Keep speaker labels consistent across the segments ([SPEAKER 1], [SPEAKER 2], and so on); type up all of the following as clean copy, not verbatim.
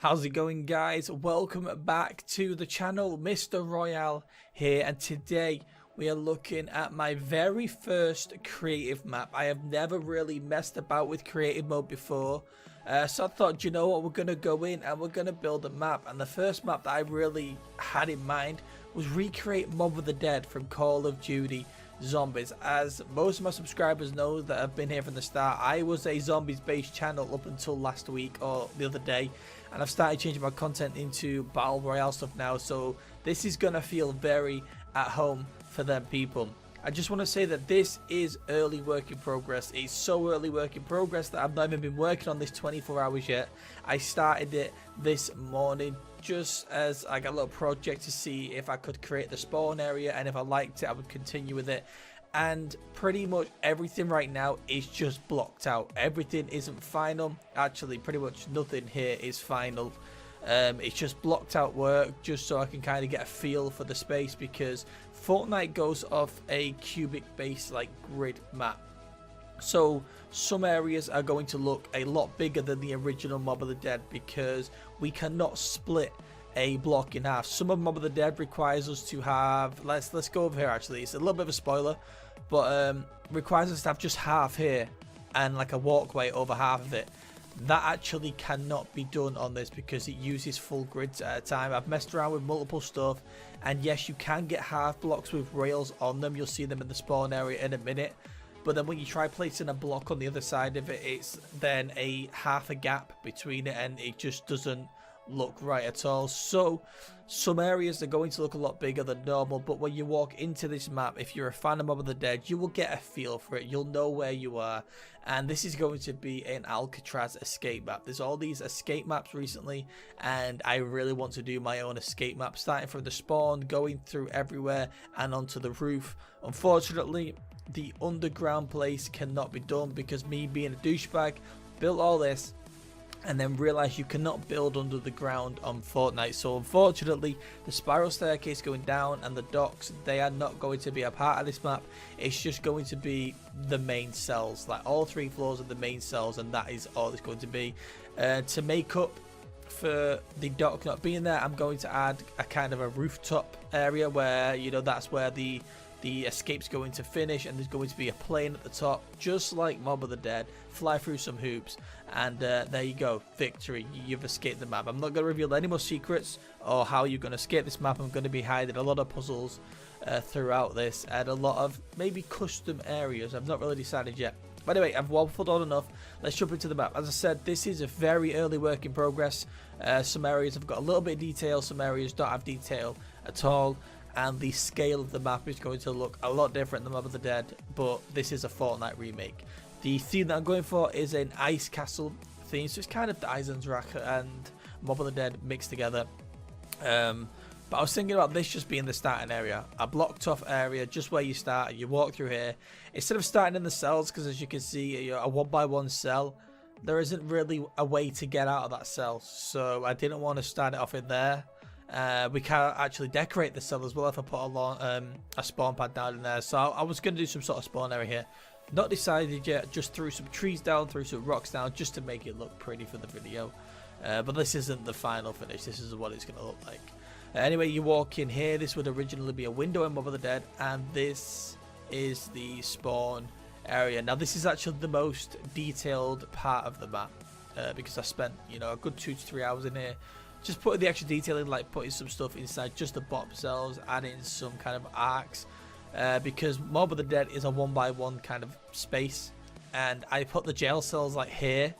[SPEAKER 1] How's it going, guys? Welcome back to the channel. Mr. Royale here, and today we are looking at my very first creative map. I have never really messed about with creative mode before, so I thought, you know what, we're gonna go in and we're gonna build a map. And the first map that I really had in mind was recreate Mob of the Dead from Call of Duty Zombies. As most of my subscribers know that have been here from the start, I was a zombies based channel up until last week or the other day, and I've started changing my content into battle royale stuff now, so this is gonna feel very at home for them people. I just want to say that this is early work in progress. It's so early work in progress that I've not even been working on this 24 hours yet. I started it this morning just as I got a little project to see if I could create the spawn area, and if I liked it I would continue with it. And pretty much everything right now is just blocked out. Everything isn't final. Actually, pretty much nothing here is final. It's just blocked out work just so I can kind of get a feel for the space, because Fortnite goes off a cubic based like grid map. So some areas are going to look a lot bigger than the original Mob of the Dead because we cannot split a block in half. Some of Mob of the Dead requires us to have, let's go over here. Actually, it's a little bit of a spoiler, but requires us to have just half here and like a walkway over half of it. That actually cannot be done on this because it uses full grids at a time. I've messed around with multiple stuff, and yes, you can get half blocks with rails on them. You'll see them in the spawn area in a minute, but then when you try placing a block on the other side of it, it's then a half a gap between it, and it just doesn't look right at all. So some areas are going to look a lot bigger than normal, but when you walk into this map, if you're a fan of Mob of the Dead, you will get a feel for it. You'll know where you are, and this is going to be an Alcatraz escape map. There's all these escape maps recently, and I really want to do my own escape map, starting from the spawn, going through everywhere and onto the roof. Unfortunately, the underground place cannot be done because me being a douchebag built all this and then realize you cannot build under the ground on Fortnite. So unfortunately, the spiral staircase going down and the docks, they are not going to be a part of this map. It's just going to be the main cells, like all 3 floors of the main cells, and that is all it's going to be. To make up for the dock not being there, I'm going to add a kind of a rooftop area where, you know, that's where the escape's going to finish, and there's going to be a plane at the top, just like Mob of the Dead. Fly through some hoops, and there you go, victory. You've escaped the map. I'm not going to reveal any more secrets or how you're going to escape this map. I'm going to be hiding a lot of puzzles throughout this, and a lot of maybe custom areas. I've not really decided yet. But anyway, I've waffled on enough. Let's jump into the map. As I said, this is a very early work in progress. Some areas have got a little bit of detail, some areas don't have detail at all, and the scale of the map is going to look a lot different than Mob of the Dead, but this is a Fortnite remake. The theme that I'm going for is an ice castle theme, so it's kind of the Eisendrache and Mob of the Dead mixed together. But I was thinking about this just being the starting area, a blocked off area just where you start. You walk through here instead of starting in the cells, because as you can see, a 1x1 cell, there isn't really a way to get out of that cell, so I didn't want to start it off in there. We can actually decorate the cell as well if I put a spawn pad down in there. So I was going to do some sort of spawn area here. Not decided yet, just threw some trees down, threw some rocks down just to make it look pretty for the video. But this isn't the final finish, this is what it's going to look like. Anyway, you walk in here, this would originally be a window in Mob of the Dead, and this is the spawn area. Now this is actually the most detailed part of the map, because I spent, you know, a good 2 to 3 hours in here just putting the extra detail in, like putting some stuff inside just the bottom cells, adding some kind of arcs, because Mob of the Dead is a 1x1 kind of space, and I put the jail cells like here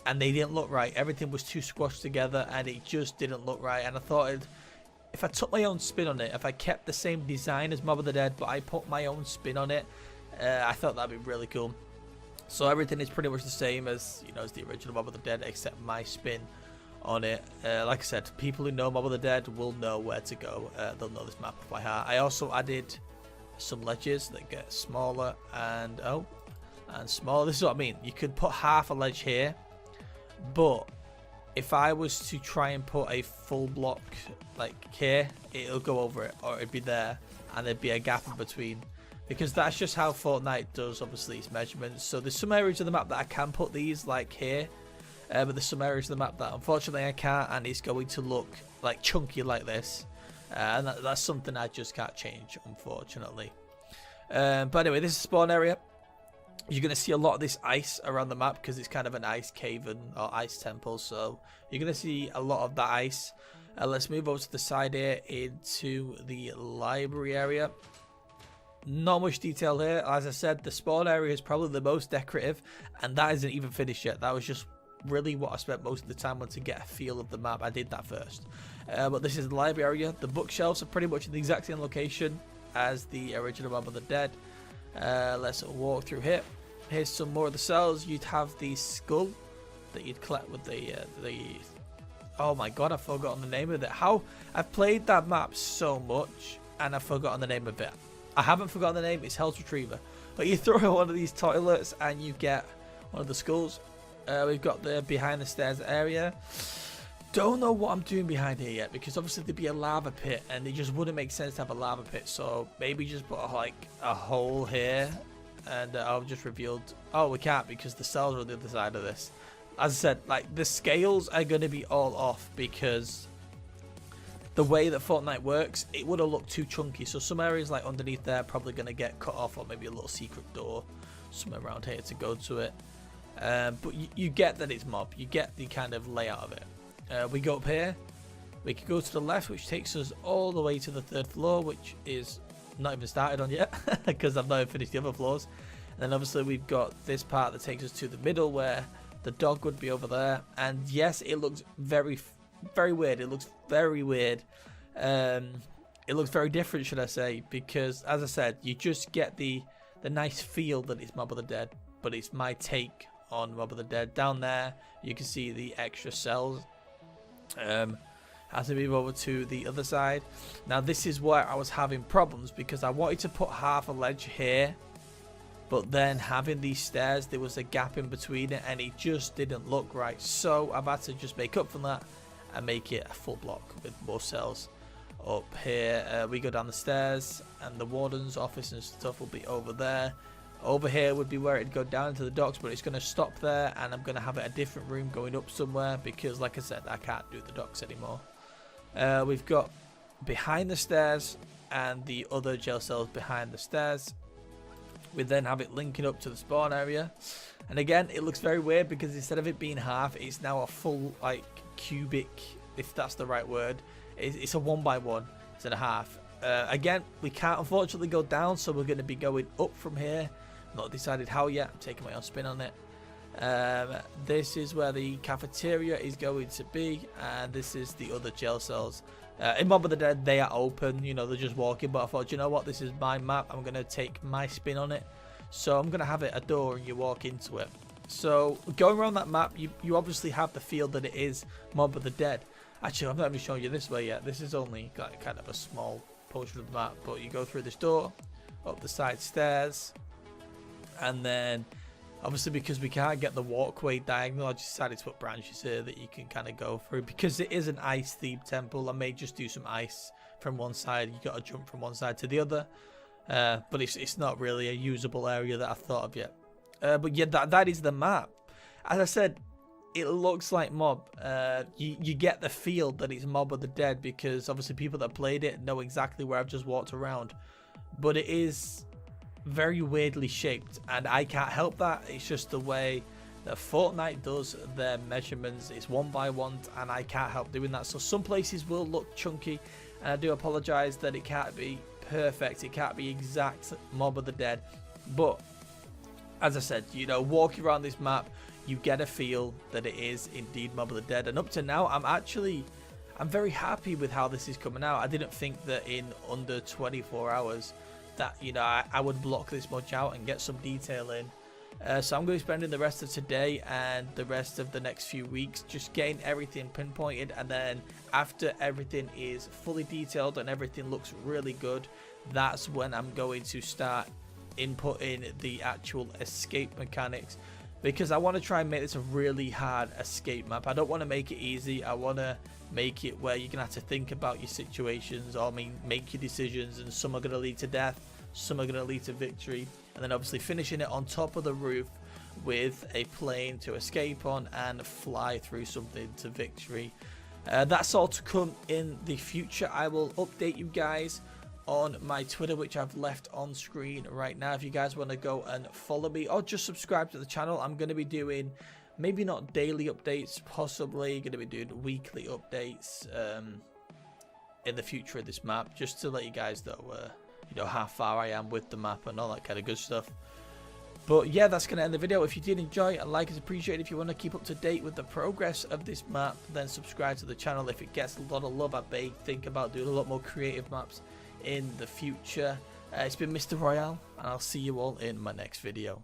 [SPEAKER 1] and they didn't look right. Everything was too squashed together and it just didn't look right, and I thought if I took my own spin on it, if I kept the same design as Mob of the Dead but I put my own spin on it, I thought that'd be really cool. So everything is pretty much the same as, you know, as the original Mob of the Dead, except my spin on it. Like I said, people who know Mob of the Dead will know where to go. They'll know this map by heart. I also added some ledges that get smaller and smaller. This is what I mean. You could put half a ledge here, but if I was to try and put a full block like here, it'll go over it, or it'd be there and there'd be a gap in between, because that's just how Fortnite does, obviously, its measurements. So there's some areas of the map that I can put these like here, But there's some areas of the map that unfortunately I can't, and it's going to look like chunky like this. And that's something I just can't change, unfortunately. But anyway, this is spawn area. You're going to see a lot of this ice around the map because it's kind of an ice cave or ice temple. So you're going to see a lot of that ice. Let's move over to the side here into the library area. Not much detail here. As I said, the spawn area is probably the most decorative, and that isn't even finished yet. That was just really what I spent most of the time on to get a feel of the map. I did that first. But this is the library area. The bookshelves are pretty much in the exact same location as the original Mob of the Dead. Let's walk through here. Here's some more of the cells. You'd have the skull that you'd collect with the oh my god, I've forgotten the name of it. How I've played that map so much and I've forgotten the name of it. I haven't forgotten the name. It's Hell's Retriever. But you throw in one of these toilets and you get one of the skulls. We've got the behind the stairs area. Don't know what I'm doing behind here yet, because obviously there'd be a lava pit and it just wouldn't make sense to have a lava pit. So maybe just put like a hole here, and I've just revealed. Oh, we can't because the cells are on the other side of this. As I said, like the scales are going to be all off because the way that Fortnite works, it would have looked too chunky. So some areas like underneath there are probably going to get cut off, or maybe a little secret door somewhere around here to go to it. But you get that it's mob. You get the kind of layout of it. We go up here. We can go to the left, which takes us all the way to the 3rd floor, which is not even started on yet because I've not even finished the other floors. And then obviously we've got this part that takes us to the middle where the dog would be over there. And yes, it looks very, very weird. It looks very weird. It looks very different, should I say, because as I said, you just get the nice feel that it's Mob of the Dead, but it's my take on Mob of the Dead. Down there, you can see the extra cells. As we move over to the other side, now this is where I was having problems because I wanted to put half a ledge here, but then having these stairs, there was a gap in between it and it just didn't look right. So I've had to just make up for that and make it a full block with more cells. Up here, we go down the stairs and the Warden's office and stuff will be over there. Over here would be where it'd go down into the docks, but it's going to stop there and I'm going to have it a different room going up somewhere because, like I said, I can't do the docks anymore. We've got behind the stairs and the other jail cells behind the stairs. We then have it linking up to the spawn area. And again, it looks very weird because instead of it being half, it's now a full, like, cubic, if that's the right word. It's a 1x1 instead of half. Again, we can't unfortunately go down, so we're going to be going up from here. Not decided how yet. I'm taking my own spin on it. This is where the cafeteria is going to be, and this is the other jail cells. In Mob of the Dead, they are open, you know, they're just walking, but I thought, you know what, this is my map, I'm going to take my spin on it. So I'm going to have it a door and you walk into it. So going around that map, you obviously have the feel that it is Mob of the Dead. Actually, I'm not even showing you this way yet. This is only like kind of a small portion of the map, but you go through this door, up the side stairs, and then obviously because we can't get the walkway diagonal, I just decided to put branches here that you can kind of go through because it is an ice themed temple. I may just do some ice from one side. You got to jump from one side to the other, but it's not really a usable area that I've thought of yet. But yeah, that is the map. As I said, it looks like Mob. You get the feel that it's Mob of the Dead because obviously people that played it know exactly where I've just walked around, but it is very weirdly shaped and I can't help that. It's just the way that Fortnite does their measurements. It's 1x1 and I can't help doing that. So some places will look chunky and I do apologize that it can't be perfect, it can't be exact Mob of the Dead, but as I said, you know, walking around this map, you get a feel that it is indeed Mob of the Dead. And up to now, I'm very happy with how this is coming out. I didn't think that in under 24 hours that, you know, I would block this much out and get some detail in. So I'm going to be spending the rest of today and the rest of the next few weeks just getting everything pinpointed, and then after everything is fully detailed and everything looks really good, that's when I'm going to start inputting the actual escape mechanics, because I want to try and make this a really hard escape map. I don't want to make it easy. I want to make it where you're going to have to think about your situations, or make your decisions, and some are going to lead to death, some are going to lead to victory, and then obviously finishing it on top of the roof with a plane to escape on and fly through something to victory. That's all to come in the future. I will update you guys on my Twitter, which I've left on screen right now. If you guys want to go and follow me or just subscribe to the channel, I'm going to be doing maybe not daily updates, possibly going to be doing weekly updates in the future of this map, just to let you guys know, you know, how far I am with the map and all that kind of good stuff. But yeah, that's going to end the video. If you did enjoy, a like is appreciated. If you want to keep up to date with the progress of this map, then subscribe to the channel. If it gets a lot of love, I may think about doing a lot more creative maps in the future. It's been Mr. Royale, and I'll see you all in my next video.